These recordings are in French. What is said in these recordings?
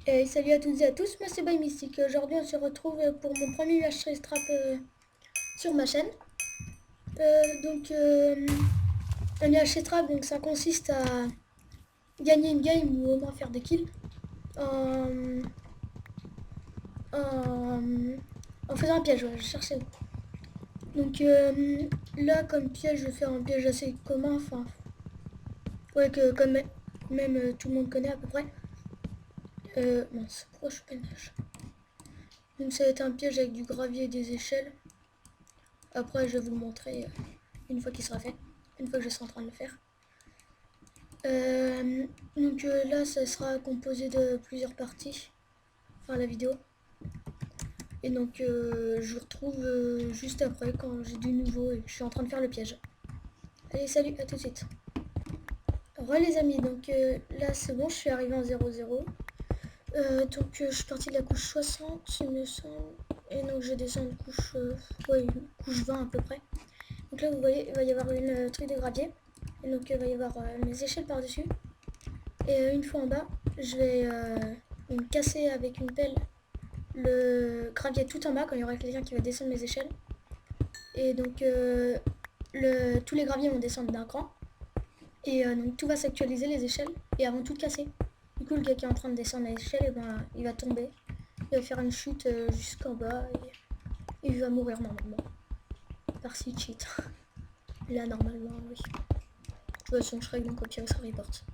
Et salut à toutes et à tous, moi c'est By Mystique. Aujourd'hui on se retrouve pour mon premier UH Trap sur ma chaîne. Un UH Trap, donc ça consiste à gagner une game ou au moins faire des kills en, en, en faisant un piège, ouais, je cherchais. Donc là comme piège je vais faire un piège assez commun, enfin ouais que comme même tout le monde connaît à peu près. Mince, pourquoi je peinage. Donc ça va être un piège avec du gravier et des échelles. Après, je vais vous le montrer une fois qu'il sera fait, une fois que je serai en train de le faire. Là, ça sera composé de plusieurs parties, enfin la vidéo. Et donc, je vous retrouve juste après quand j'ai du nouveau et que je suis en train de faire le piège. Allez, salut, à tout de suite. Re les amis, donc là c'est bon, je suis arrivé en 0-0. Je suis parti de la couche 60, il me semble. Et donc je descends une couche, ouais, une couche 20 à peu près. Donc là, vous voyez, il va y avoir une truc de gravier. Et donc, il va y avoir mes échelles par-dessus. Et une fois en bas, je vais casser avec une pelle le gravier tout en bas quand il y aura quelqu'un qui va descendre mes échelles. Et donc, tous les graviers vont descendre d'un cran. Et donc, tout va s'actualiser, les échelles. Et avant tout de casser. Du coup, le gars qui est en train de descendre l'échelle, et ben, il va tomber. Il va faire une chute jusqu'en bas. Et il va mourir normalement. Par si cheat. Là, normalement, oui. De toute façon, je règle donc au pire, ça reporte.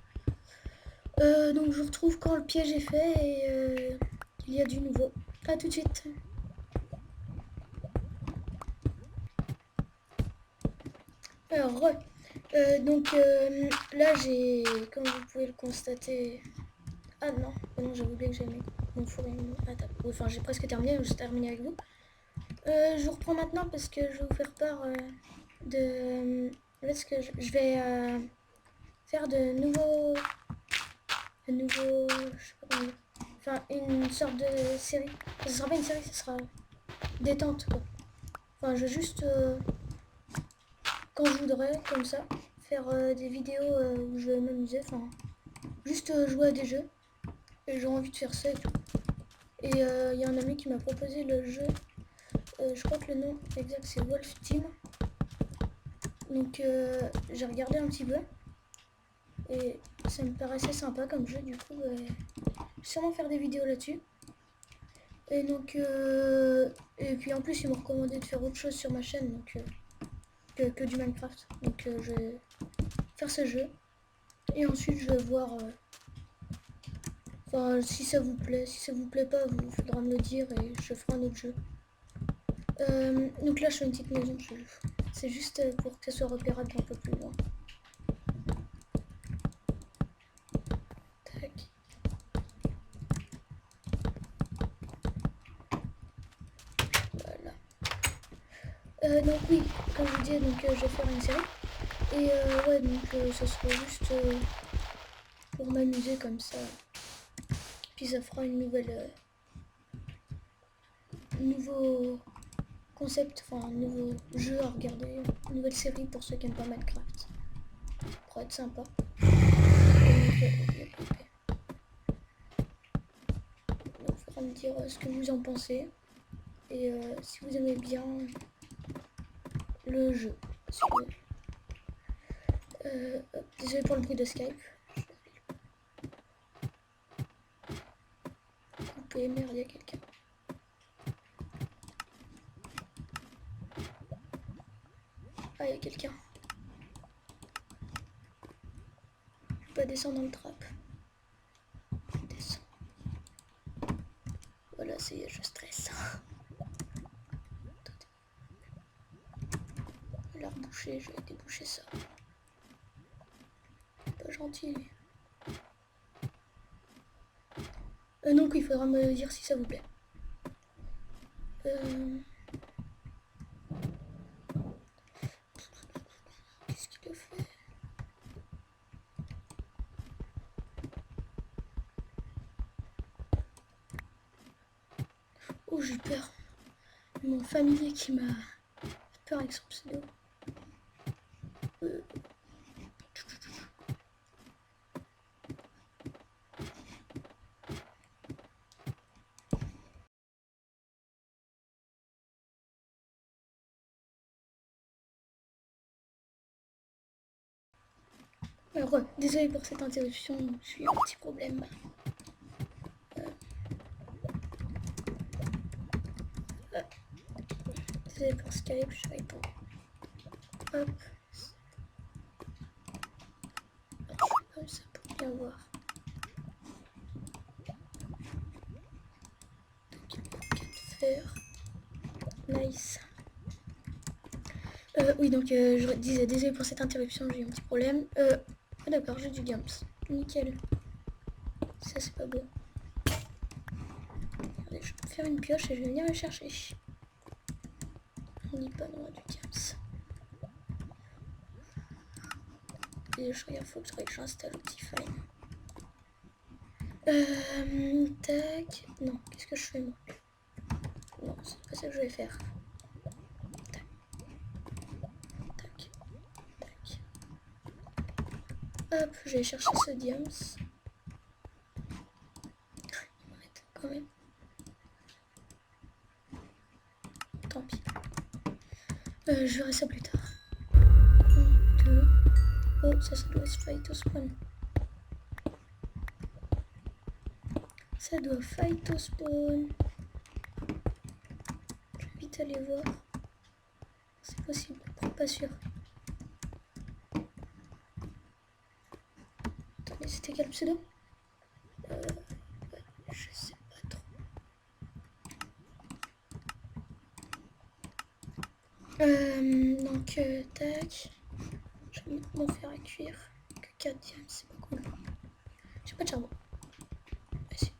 Donc je vous retrouve quand le piège est fait et qu'il y a du nouveau. A tout de suite. Alors, là j'ai, comme vous pouvez le constater... Ah non, oh non, j'avais oublié que j'avais mon four et mon... Ah, enfin, j'ai presque terminé, donc j'ai terminé avec vous. Je vous reprends maintenant parce que je vais vous faire part de... Parce que je vais faire je sais pas comment dire. Enfin, une sorte de série. Ça sera pas une série, ça sera détente, quoi. Enfin, je vais juste, quand je voudrais, comme ça, faire des vidéos où je vais m'amuser. Enfin, juste jouer à des jeux. Et j'ai envie de faire ça et tout. Et il y a un ami qui m'a proposé le jeu. Je crois que le nom exact c'est Wolf Team. Donc j'ai regardé un petit peu. Et ça me paraissait sympa comme jeu. Du coup, je vais sûrement faire des vidéos là-dessus. Et donc, et puis en plus, ils m'ont recommandé de faire autre chose sur ma chaîne. Donc, que du Minecraft. Donc, je vais faire ce jeu. Et ensuite, je vais voir. Enfin, si ça vous plaît. Si ça vous plaît pas, il faudra me le dire et je ferai un autre jeu. Donc là, je fais une petite maison. C'est juste pour que ça soit repérable un peu plus loin. Tac. Voilà. Donc oui, comme je vous disais, donc, je vais faire une série. Et ouais, donc ça sera juste pour m'amuser comme ça. Puis ça fera une nouveau concept, enfin un nouveau jeu à regarder, une nouvelle série pour ceux qui aiment pas Minecraft. Ça pourrait être sympa. Donc il faudra me dire ce que vous en pensez et si vous aimez bien le jeu. Désolé pour le bruit de Skype. Coupé, merde, il y a quelqu'un. Ah, il y a quelqu'un. Je peux pas descendre dans le trap. Je descends. Voilà, ça y est, je stresse. Je vais la reboucher, je vais déboucher ça. Pas gentil. Donc il faudra me dire si ça vous plaît. Qu'est-ce qu'il a fait? Oh, j'ai peur. Mon familier qui m'a fait peur avec son pseudo. Alors, désolé pour cette interruption, j'ai eu un petit problème. Désolé pour Skype, je savais pas. Hop. Comme ça pour bien voir. Faire. Nice. Oui, donc je disais désolé pour cette interruption, j'ai eu un petit problème. Ah d'accord, j'ai du Gams. Nickel. Ça c'est pas beau. Regardez, je vais faire une pioche et je vais venir le chercher. On dit pas non à du Gams. Et je regarde, faut que j'installe Optifine. Tac. Non, qu'est-ce que je fais moi? Non, c'est pas ça que je vais faire. Tac. Tac. Tac. Hop, je vais chercher ce Diams. Il m'arrête quand même. Tant pis. Je verrai ça plus tard. 1, 2. Oh, ça doit se fight au spawn. Ça doit fight au spawn. Je vais vite aller voir. C'est possible, pas sûr. Attendez, c'était quel pseudo? Je sais pas trop. Donc, tac. Je vais m'en faire à cuire. Que 4 diamants, c'est pas cool. J'ai pas de charbon. Vas-y.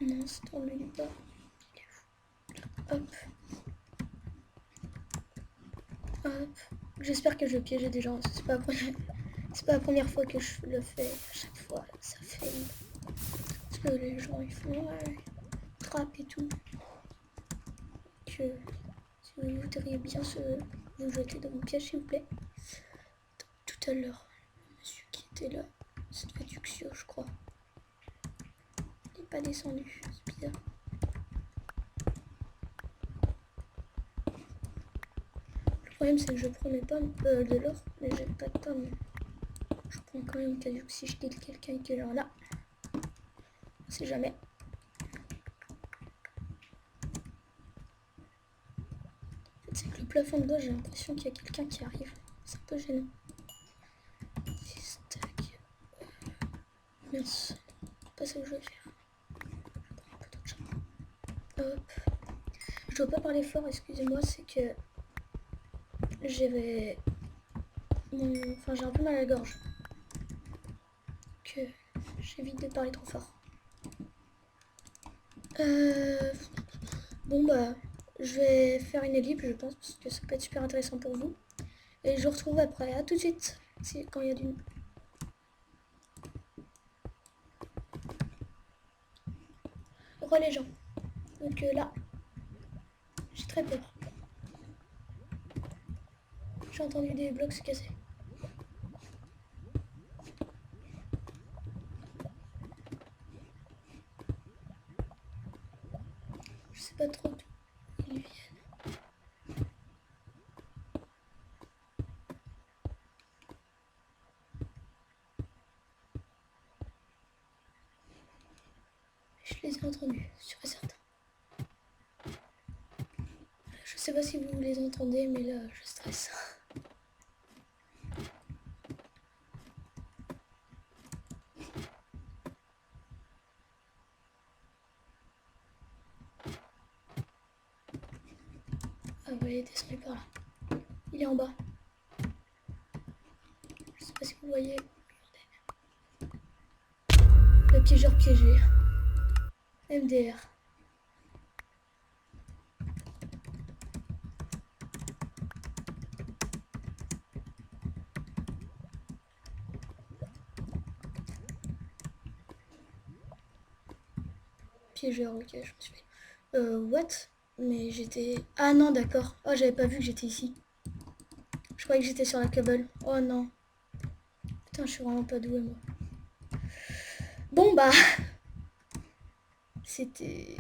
Non, c'est dans le bas. Hop. Hop. J'espère que je vais piéger des gens. C'est pas la première fois que je le fais. À chaque fois, ça fait. Parce que les gens, ils font trappe et tout. Que si vous voudriez bien vous jeter dans mon piège, s'il vous plaît. Tout à l'heure, le monsieur qui était là, ça devait être Uxio, je crois. Il n'est pas descendu, c'est bizarre. Le problème, c'est que je prends mes pommes, de l'or, mais j'ai pas de pommes. Je prends quand même au cas où si je kill quelqu'un qui est là. On sait jamais. C'est que le plafond de gauche, j'ai l'impression qu'il y a quelqu'un qui arrive. C'est un peu gênant. 6 tac. Mince. C'est pas ça que je vais faire. Je prends un peu d'autre charbon. Hop. Je dois pas parler fort, excusez-moi, c'est que j'ai un peu mal à la gorge. Que j'évite de parler trop fort. Bon bah, je vais faire une ellipse, je pense, parce que ça peut être super intéressant pour vous. Et je vous retrouve après. À tout de suite, quand il y a du... Re les gens. Donc là, j'ai très peur. J'ai entendu des blocs se casser. Je sais pas trop d'où ils viennent. Je les ai entendus, sûr et certain. Je sais pas si vous les entendez, mais là, je stresse. Ah ouais, il est descendu par là. Il est en bas. Je sais pas si vous voyez. Regardez. Le piégeur piégé. MDR. Piégeur, ok, je me suis fait. What? Mais j'étais... Ah non, d'accord. Oh, j'avais pas vu que j'étais ici. Je croyais que j'étais sur la cable. Oh non. Putain, je suis vraiment pas douée, moi. Bon, bah... C'était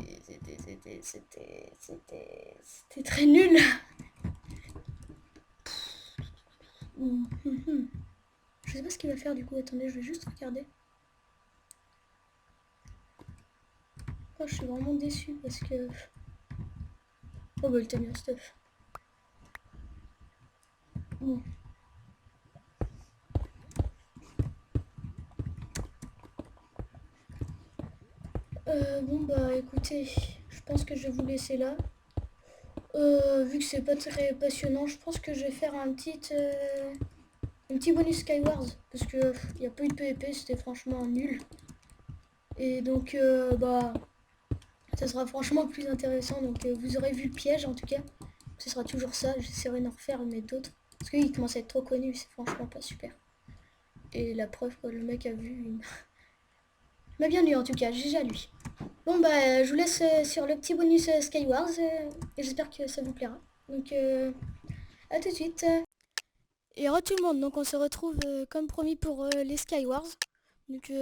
très nul. Je sais pas ce qu'il va faire du coup, attendez, je vais juste regarder. Oh, je suis vraiment déçue parce que... Oh bah le Tamiya stuff. Bon. Bon bah écoutez, je pense que je vais vous laisser là. Vu que c'est pas très passionnant, je pense que je vais faire un petit bonus Skywars. Parce que il n'y a pas eu de PvP, c'était franchement nul. Et donc bah ça sera franchement plus intéressant. Donc vous aurez vu le piège en tout cas. Ce sera toujours ça, j'essaierai d'en refaire mais d'autres. Parce qu'il commence à être trop connu, c'est franchement pas super. Et la preuve que le mec a vu, il m'a bien eu en tout cas, GG à lui. Bon bah je vous laisse sur le petit bonus Skywars et j'espère que ça vous plaira. Donc à tout de suite. Et re tout le monde, donc on se retrouve comme promis pour les Skywars. Donc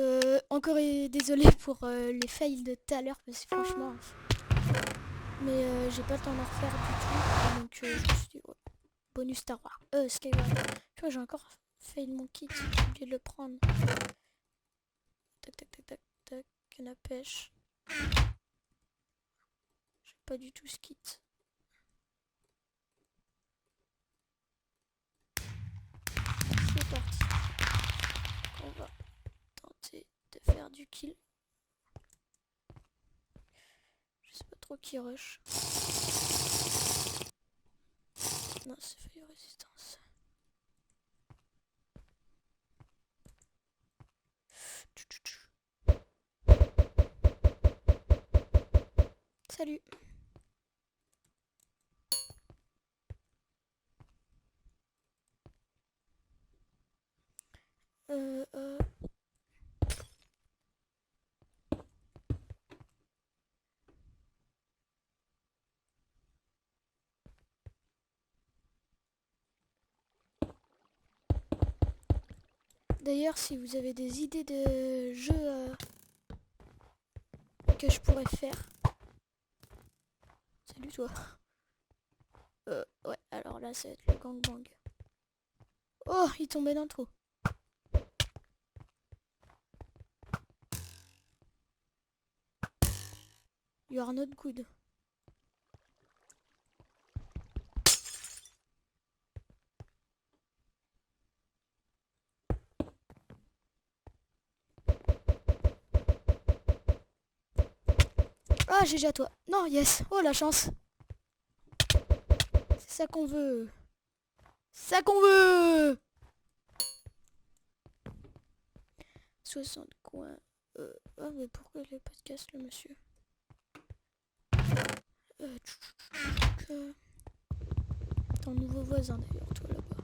encore désolé pour les fails de tout à l'heure parce que franchement... Mais j'ai pas le temps d'en refaire du tout. Donc je me suis dit ouais, bonus Star Wars. Skywars. Tu vois j'ai encore fail mon kit, j'ai oublié de le prendre. Tac tac tac tac tac, canne à pêche. J'ai pas du tout ce kit. C'est parti. On va tenter de faire du kill. Je sais pas trop qui rush. Non, c'est failli résistance. Salut. Euh... D'ailleurs, si vous avez des idées de jeux que je pourrais faire. Salut toi. Ouais, alors là, ça va être le gangbang. Oh, il tombait dans le trou. You are not good. Ah, GG à toi. Non, yes. Oh, la chance. C'est ça qu'on veut. Ça qu'on veut. 60 coins. Ah, mais pourquoi il est pas de casse, le monsieur? Ton nouveau voisin, d'ailleurs, toi, là-bas.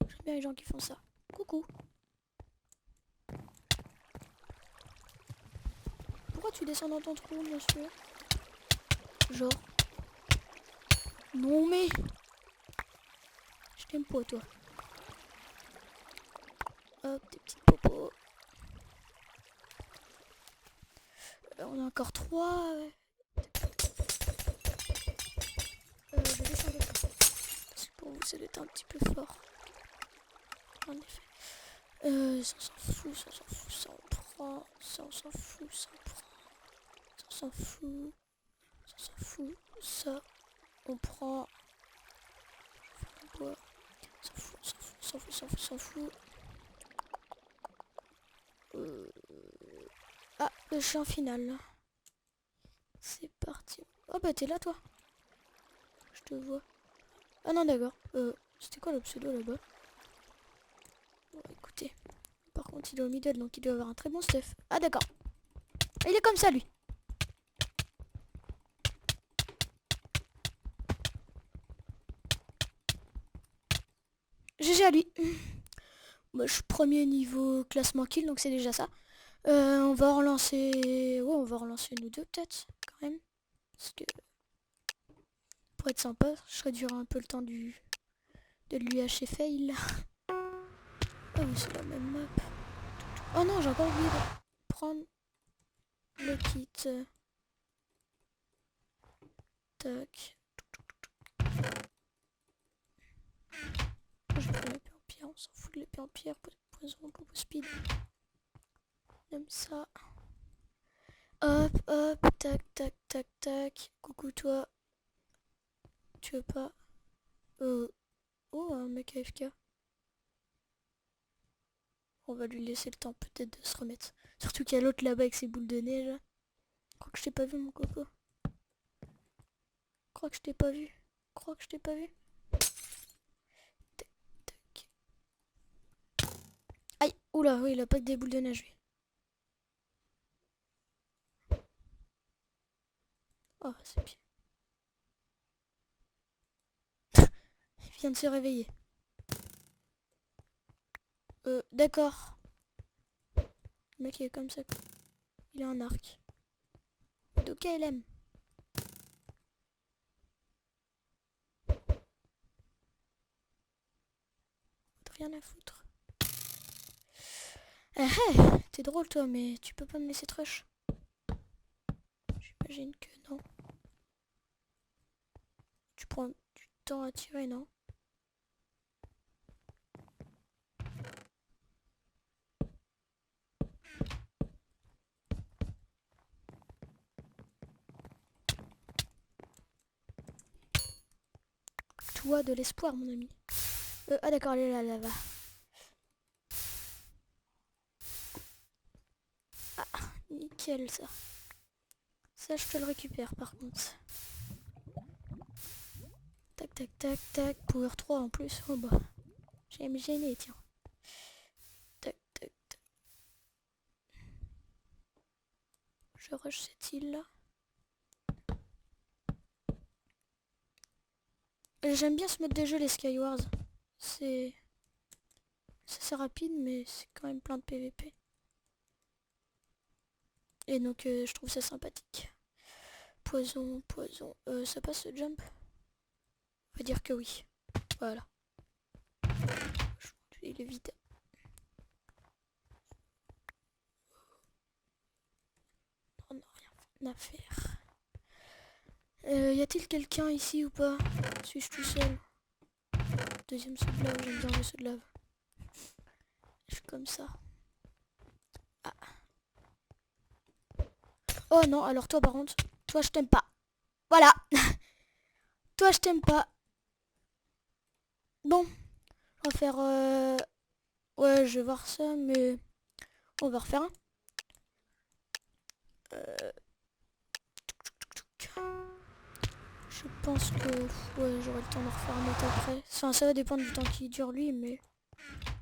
J'aime bien les gens qui font ça. Coucou. Pourquoi tu descends dans ton trou, monsieur? Genre. Non, mais... Je t'aime pas, toi. Hop, des petites popos. On a encore 3. Je descends de ça. Parce que pour vous, ça doit être un petit peu fort. En effet. Ça s'en fout, ça s'en fout, ça on prend. Ça on s'en fout, ça on prend. Ça on s'en fout. Ça on s'en fout. Ça on prend. Quoi? S'en fout, s'en fout, s'en fout, s'en fout, s'en fout. Ah, le chien final. C'est parti. Oh bah t'es là toi. Je te vois. Ah non d'accord. C'était quoi le pseudo là-bas? Bon écoutez. Par contre il est au middle donc il doit avoir un très bon stuff. Ah d'accord. Il est comme ça lui. GG à lui. Moi je suis premier niveau classement kill donc c'est déjà ça. On va relancer... Ouais on va relancer nous deux peut-être quand même. Parce que... Pour être sympa, je réduirai un peu le temps de l'UHC fail. Oh mais c'est la même map. Oh non j'ai encore oublié de prendre le kit. tac. Je prends l'épée en pierre, on s'en fout de l'épée en pierre, poison, pour speed. Comme ça. Hop, hop, tac, tac, tac, tac. Coucou toi. Tu veux pas? Oh, un mec AFK. On va lui laisser le temps peut-être de se remettre. Surtout qu'il y a l'autre là-bas avec ses boules de neige. Je crois que je t'ai pas vu mon coco. Je crois que je t'ai pas vu. Je crois que je t'ai pas vu. Tac, tac. Aïe, oula, oui, il a pas que des boules de neige lui. Oh, c'est bien. Il vient de se réveiller. D'accord. Le mec il est comme ça. Il a un arc. Donc elle aime. Rien à foutre. Eh, t'es drôle toi, mais tu peux pas me laisser trush. J'imagine que non. Tu prends du temps à tirer, non? Toi de l'espoir, mon ami. Ah d'accord, elle est là, là-bas. Ah, nickel ça. Ça, je te le récupère par contre. Tac, tac, tac, tac. Power 3 en plus. Oh bah. J'allais me gêner, tiens. Tac, tac, tac. Je rush cette île là. J'aime bien ce mode de jeu, les Skywars. C'est rapide, mais c'est quand même plein de PVP. Et donc, je trouve ça sympathique. Poison, poison. Ça passe le jump? On va dire que oui. Voilà. Il est vide. On n'a rien à faire. Y a-t-il quelqu'un ici ou pas? Suis-je tout seul? Deuxième saut de lave, j'aime bien le saut de lave. Je suis comme ça. Ah. Oh non, alors toi par contre, toi je t'aime pas. Voilà. Toi je t'aime pas. Bon, on va faire... Ouais, je vais voir ça, mais... On va refaire un. Je pense que... Ouais, j'aurai le temps de refaire un autre après. Enfin, ça va dépendre du temps qui dure lui, mais... Je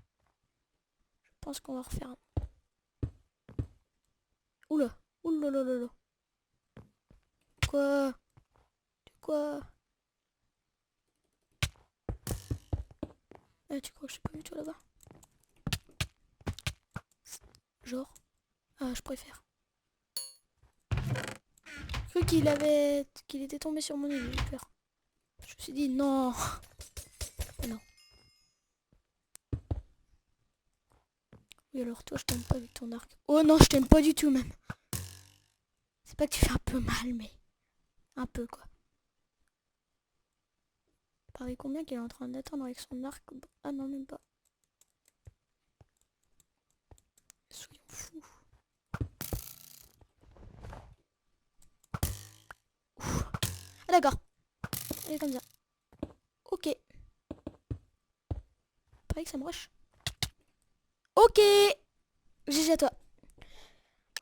pense qu'on va refaire un. Oula. Oula là là là. Quoi? Quoi? Tu crois que je t'ai pas vu toi là-bas? Genre. Ah, je préfère. J'ai cru qu'il était tombé sur mon île, j'ai eu peur. Je me suis dit non. Non. Oui alors toi je t'aime pas avec ton arc. Oh non, je t'aime pas du tout même. C'est pas que tu fais un peu mal, mais un peu quoi. Pareil combien qu'il est en train d'attendre avec son arc. Ah non, même pas. Soyons fous. Ouf. Ah d'accord. Elle est comme ça. Ok. Pareil que ça me rush. Ok. GG à toi.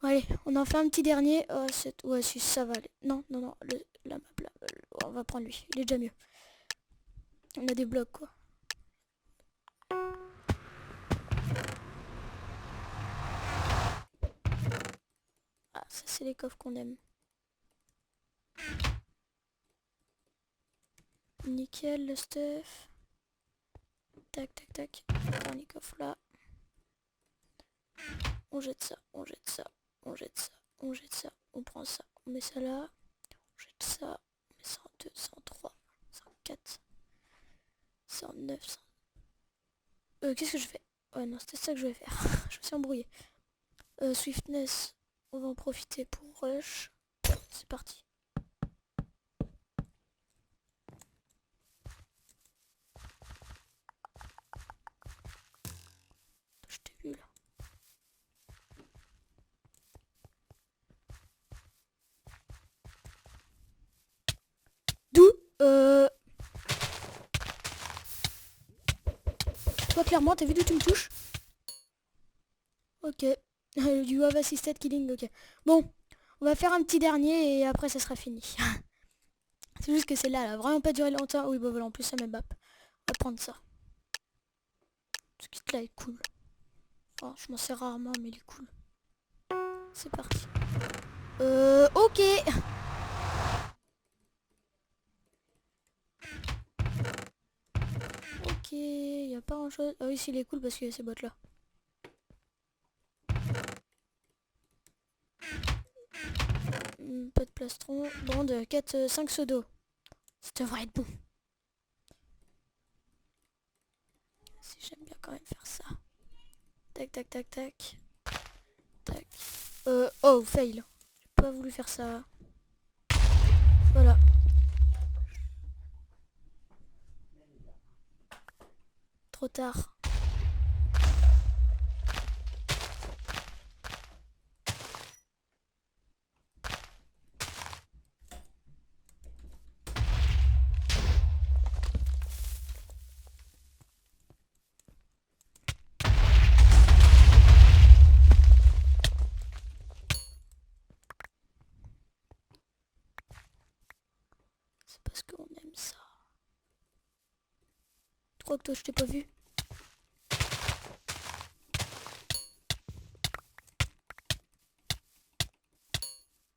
Bon, allez, on en fait un petit dernier. Oh, ouais, si ça va aller. Non, non, non. La map là. On va prendre lui. Il est déjà mieux. On a des blocs quoi. Ah, ça c'est les coffres qu'on aime. Nickel le stuff. Tac, tac, tac. Dernier coffre là. On jette ça, on jette ça, on jette ça, on jette ça, on prend ça, on met ça là. On jette ça, on met ça en 2, 103, 104, 109, 100... qu'est-ce que je fais? Ouais non, c'était ça que je vais faire. Je me suis embrouillé. Swiftness, on va en profiter pour rush. C'est parti. Toi, clairement, t'as vu d'où tu me touches? Ok. You have assisted killing, ok. Bon, on va faire un petit dernier et après ça sera fini. C'est juste que celle-là, elle a vraiment pas duré longtemps. Oui, bah voilà, en plus ça m'ébap. On va prendre ça. Ce kit-là est cool. Enfin, je m'en sers rarement, mais il est cool. C'est parti. Ok. Ok, y a pas grand-chose. Ah oui, si, il est cool parce qu'il y a ces bottes-là. Pas de plastron. Bande, 4, 5 seaux d'eau. Ça devrait être bon. Si j'aime bien quand même faire ça. Tac, tac, tac, tac. Tac. Oh, fail. J'ai pas voulu faire ça. Voilà. Trop tard. C'est parce qu'on aime ça. Tu crois que toi je t'ai pas vu?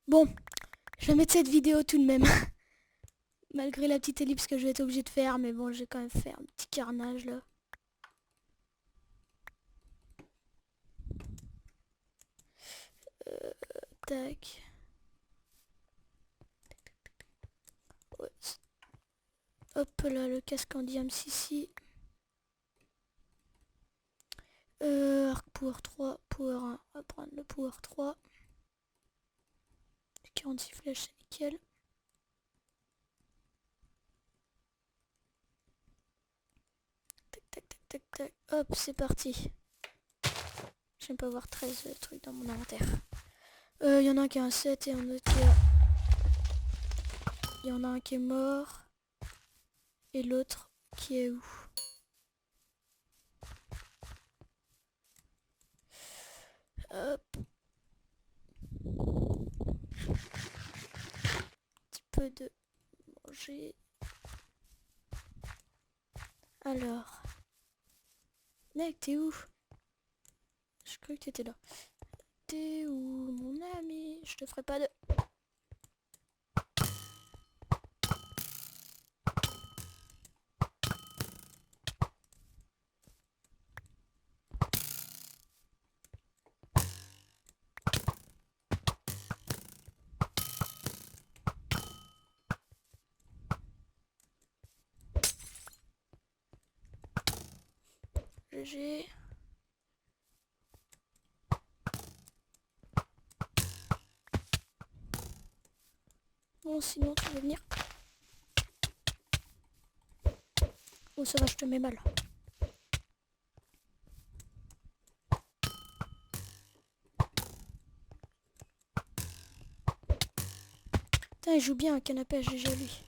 Bon, je vais mettre cette vidéo tout de même. Malgré la petite ellipse que je vais être obligé de faire, mais bon, j'ai quand même fait un petit carnage là. Tac. Ouais. Hop là, le casque en diams ici. Arc power 3, power 1. On va prendre le power 3. 46 flèches, c'est nickel. Tac, tac, tac, tac, tac. Hop, c'est parti. J'aime pas avoir 13 trucs dans mon inventaire. Il y en a un qui a un 7 et un autre qui a... Il y en a un qui est mort. Et l'autre qui est où? Hop. Un petit peu de manger. Alors. Mec, t'es où? Je croyais que t'étais là. T'es où, mon ami? Je te ferai pas de... GG. Bon, sinon, tu veux venir? Oh, ça va, je te mets mal. Putain, il joue bien un canapé à GG, lui.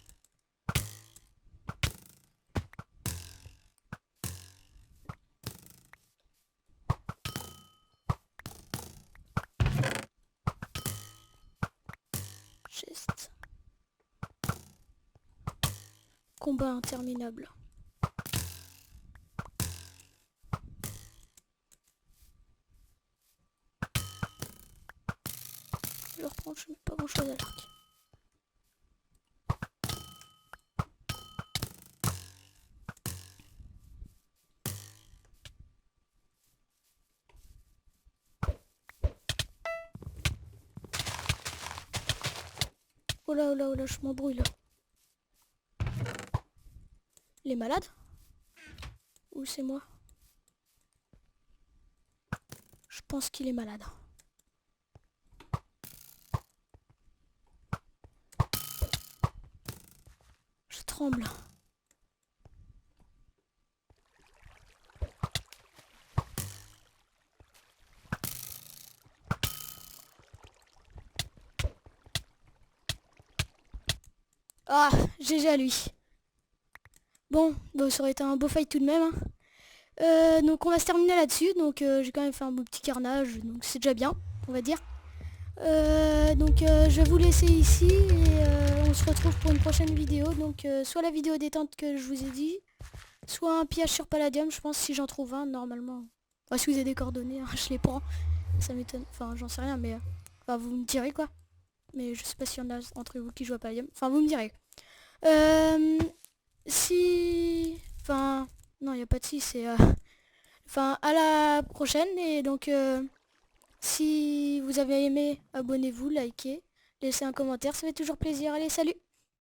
Geste. Combat interminable. Je le reprends, je mets pas grand chose à l'arc. Oh là, je m'embrouille là. Il est malade? Ou c'est moi? Je pense qu'il est malade. Je tremble. Ah, GG à lui. Bon, ça aurait été un beau fight tout de même. Hein. Donc on va se terminer là-dessus. Donc j'ai quand même fait un beau petit carnage, donc c'est déjà bien, on va dire. Je vais vous laisser ici et on se retrouve pour une prochaine vidéo. Donc soit la vidéo détente que je vous ai dit, soit un pillage sur Palladium, je pense, si j'en trouve un normalement. Enfin, si vous avez des coordonnées, hein, je les prends. Ça m'étonne, enfin j'en sais rien, mais enfin, vous me direz quoi. Mais je sais pas s'il y en a entre vous qui jouent à Palladium. Enfin vous me direz. Si... Enfin... Non, il n'y a pas de si, c'est... Enfin, à la prochaine. Et donc, si vous avez aimé, abonnez-vous, likez, laissez un commentaire, ça fait toujours plaisir. Allez, salut!